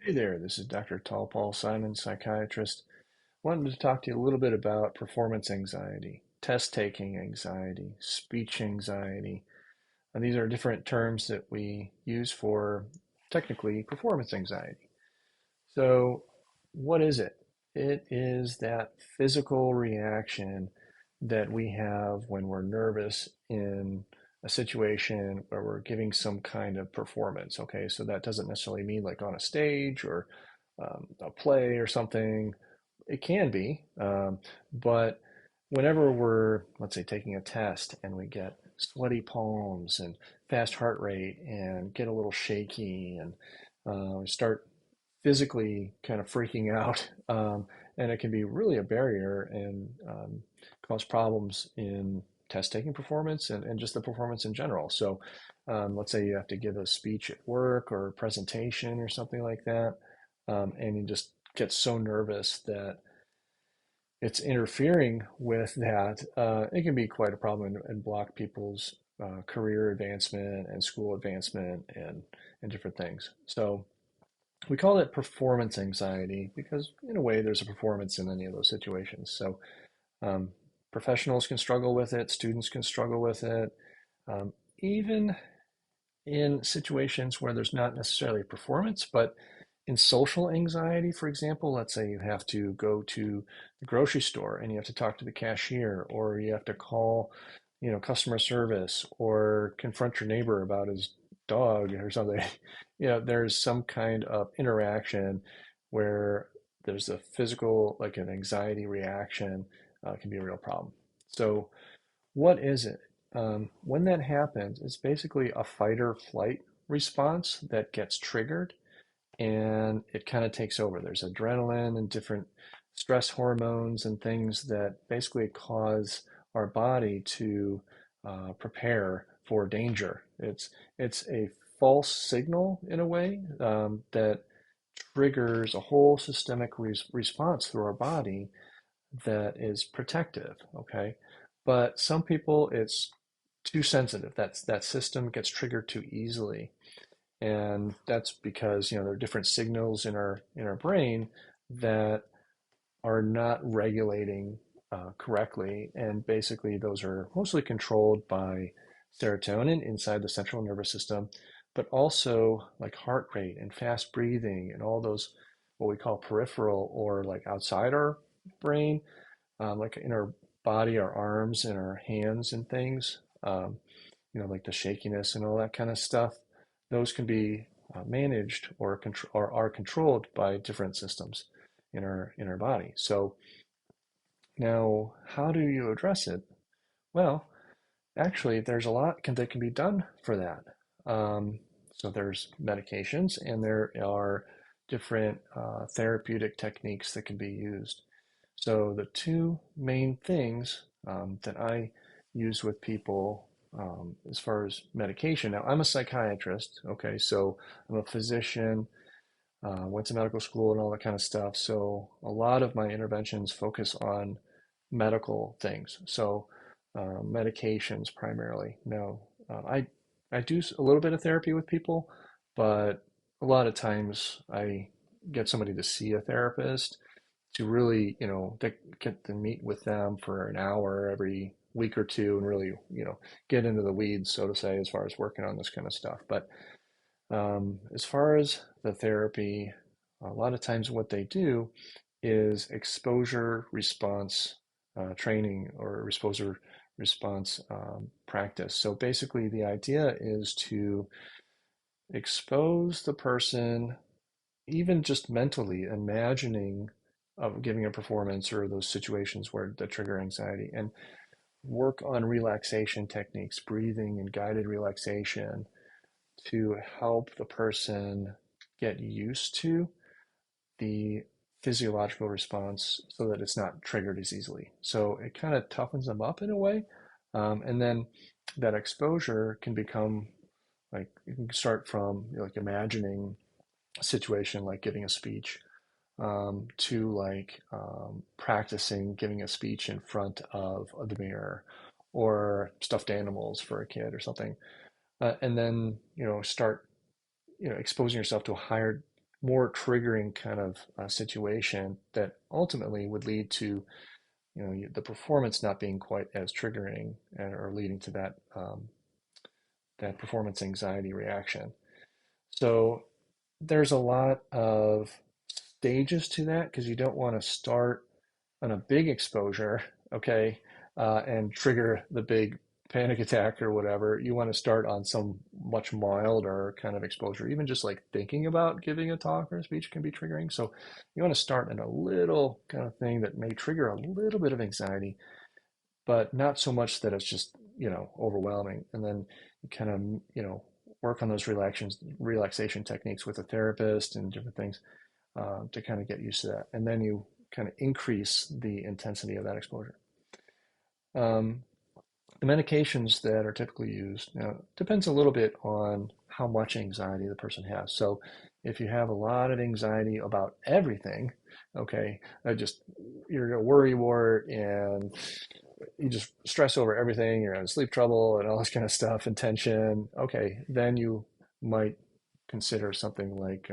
Hey there, this is Dr. Tall Paul Simon, psychiatrist. Wanted to talk to you a little bit about performance anxiety, test taking anxiety, speech anxiety. And these are different terms that we use for technically performance anxiety. So, what is it? It is that physical reaction that we have when we're nervous in a situation where we're giving some kind of performance. Okay, so that doesn't necessarily mean like on a stage or a play or something. It can be, but whenever we're, let's say, taking a test and we get sweaty palms and fast heart rate and get a little shaky and start physically kind of freaking out. And it can be really a barrier and cause problems in test taking performance and just the performance in general. So let's say you have to give a speech at work or a presentation or something like that, and you just get so nervous that it's interfering with that. It can be quite a problem and block people's career advancement and school advancement and different things. So we call it performance anxiety because, in a way, there's a performance in any of those situations. So, um, professionals can struggle with it, students can struggle with it, even in situations where there's not necessarily performance, but in social anxiety, for example, let's say you have to go to the grocery store and you have to talk to the cashier, or you have to call, customer service, or confront your neighbor about his dog or something. There's some kind of interaction where there's a physical, like an anxiety reaction, can be a real problem. So, what is it? When that happens, it's basically a fight or flight response that gets triggered and it kind of takes over. There's adrenaline and different stress hormones and things that basically cause our body to prepare for danger. It's a false signal in a way that triggers a whole systemic response through our body that is protective. Okay, but some people it's too sensitive. That system gets triggered too easily, and that's because there are different signals in our brain that are not regulating correctly, and basically those are mostly controlled by serotonin inside the central nervous system, but also like heart rate and fast breathing and all those what we call peripheral or like outside our brain, like in our body, our arms and our hands and things, like the shakiness and all that kind of stuff. Those can be managed or are controlled by different systems in our body. So now, how do you address it? Well, actually, there's a lot that can be done for that. So there's medications, and there are different therapeutic techniques that can be used. So the two main things that I use with people as far as medication. Now, I'm a psychiatrist, okay, so I'm a physician, went to medical school and all that kind of stuff. So a lot of my interventions focus on medical things. So medications primarily. No, I do a little bit of therapy with people, but a lot of times I get somebody to see a therapist to really, get to meet with them for an hour every week or two and really, get into the weeds, so to say, as far as working on this kind of stuff. But as far as the therapy, a lot of times what they do is exposure response training or exposure response practice. So basically, the idea is to expose the person, even just mentally imagining of giving a performance or those situations where that trigger anxiety, and work on relaxation techniques, breathing and guided relaxation to help the person get used to the physiological response so that it's not triggered as easily. So it kind of toughens them up in a way. And then that exposure can become like you can start from like imagining a situation like giving a speech to like practicing giving a speech in front of the mirror or stuffed animals for a kid or something. And then, start, exposing yourself to a higher more triggering kind of situation that ultimately would lead to, the performance not being quite as triggering or leading to that performance anxiety reaction. So there's a lot of stages to that because you don't want to start on a big exposure, okay, and trigger the big panic attack or whatever. You want to start on some much milder kind of exposure. Even just like thinking about giving a talk or a speech can be triggering. So you want to start in a little kind of thing that may trigger a little bit of anxiety, but not so much that it's just, overwhelming. And then you kind of, work on those relaxation techniques with a therapist and different things to kind of get used to that. And then you kind of increase the intensity of that exposure. Um, the medications that are typically used now depends a little bit on how much anxiety the person has. So if you have a lot of anxiety about everything, okay, just you're a worry wart and you just stress over everything, you're having sleep trouble and all this kind of stuff and tension, okay, then you might consider something like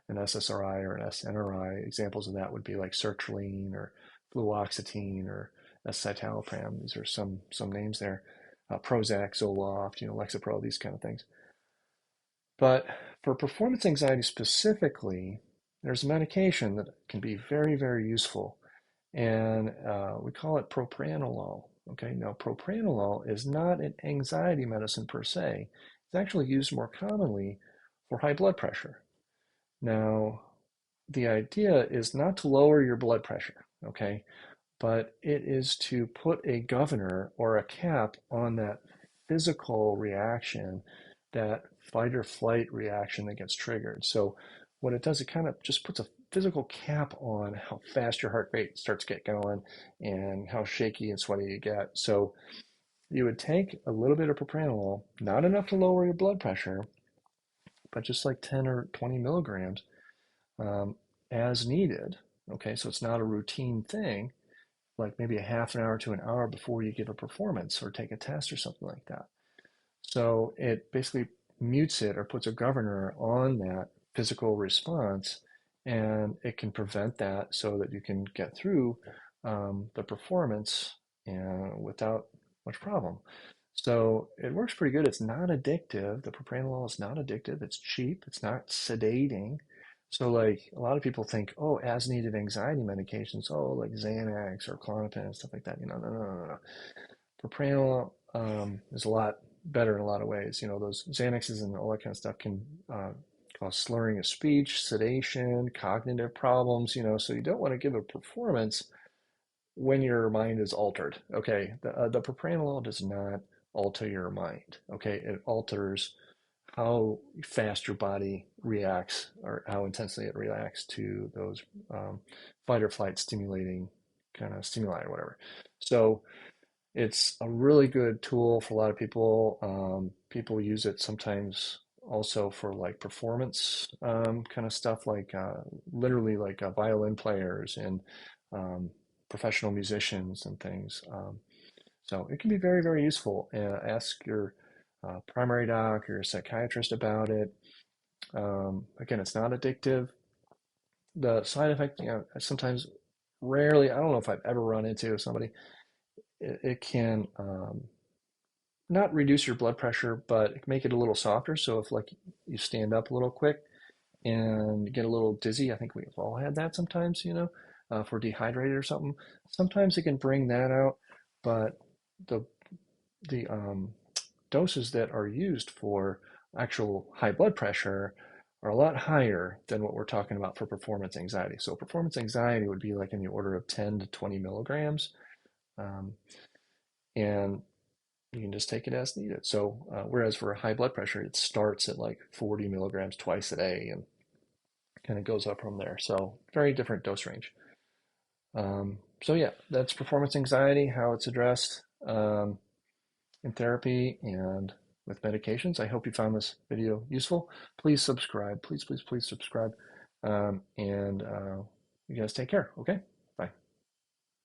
an SSRI or an SNRI. Examples of that would be like sertraline or fluoxetine or escitalopram. These are some names there. Prozac, Zoloft, Lexapro, these kind of things. But for performance anxiety specifically, there's a medication that can be very, very useful, and we call it propranolol. Okay, now propranolol is not an anxiety medicine per se. It's actually used more commonly for high blood pressure. Now, the idea is not to lower your blood pressure, okay, but it is to put a governor or a cap on that physical reaction, that fight or flight reaction that gets triggered. So what it does, it kind of just puts a physical cap on how fast your heart rate starts to get going and how shaky and sweaty you get. So you would take a little bit of propranolol, not enough to lower your blood pressure, but just like 10 or 20 milligrams um, as needed. Okay, so it's not a routine thing, like maybe a half an hour to an hour before you give a performance or take a test or something like that. So it basically mutes it or puts a governor on that physical response, and it can prevent that so that you can get through the performance and without much problem. So it works pretty good. It's not addictive. The propranolol is not addictive. It's cheap. It's not sedating. So like a lot of people think, oh, as needed anxiety medications, oh, like Xanax or Klonopin and stuff like that. No, no, no, no, no. Propranolol is a lot better in a lot of ways. Those Xanaxes and all that kind of stuff can cause slurring of speech, sedation, cognitive problems, so you don't want to give a performance when your mind is altered. Okay, the propranolol does not alter your mind. Okay, it alters how fast your body reacts or how intensely it reacts to those fight or flight stimulating kind of stimuli or whatever. So it's a really good tool for a lot of people. People use it sometimes also for like performance kind of stuff, like literally like violin players and professional musicians and things. So it can be very, very useful. Ask your primary doc or your psychiatrist about it. Again, it's not addictive. The side effect, sometimes, rarely, I don't know if I've ever run into somebody, it can not reduce your blood pressure, but make it a little softer. So if like you stand up a little quick and get a little dizzy, I think we've all had that sometimes, if we're dehydrated or something. Sometimes it can bring that out, but the the doses that are used for actual high blood pressure are a lot higher than what we're talking about for performance anxiety. So performance anxiety would be like in the order of 10 to 20 milligrams. Um, and you can just take it as needed. So, whereas for high blood pressure, it starts at like 40 milligrams twice a day and kind of goes up from there. So, very different dose range. So, yeah, that's performance anxiety, how it's addressed in therapy and with medications. I hope you found this video useful. Please subscribe. Please, please, please subscribe. And you guys take care. Okay.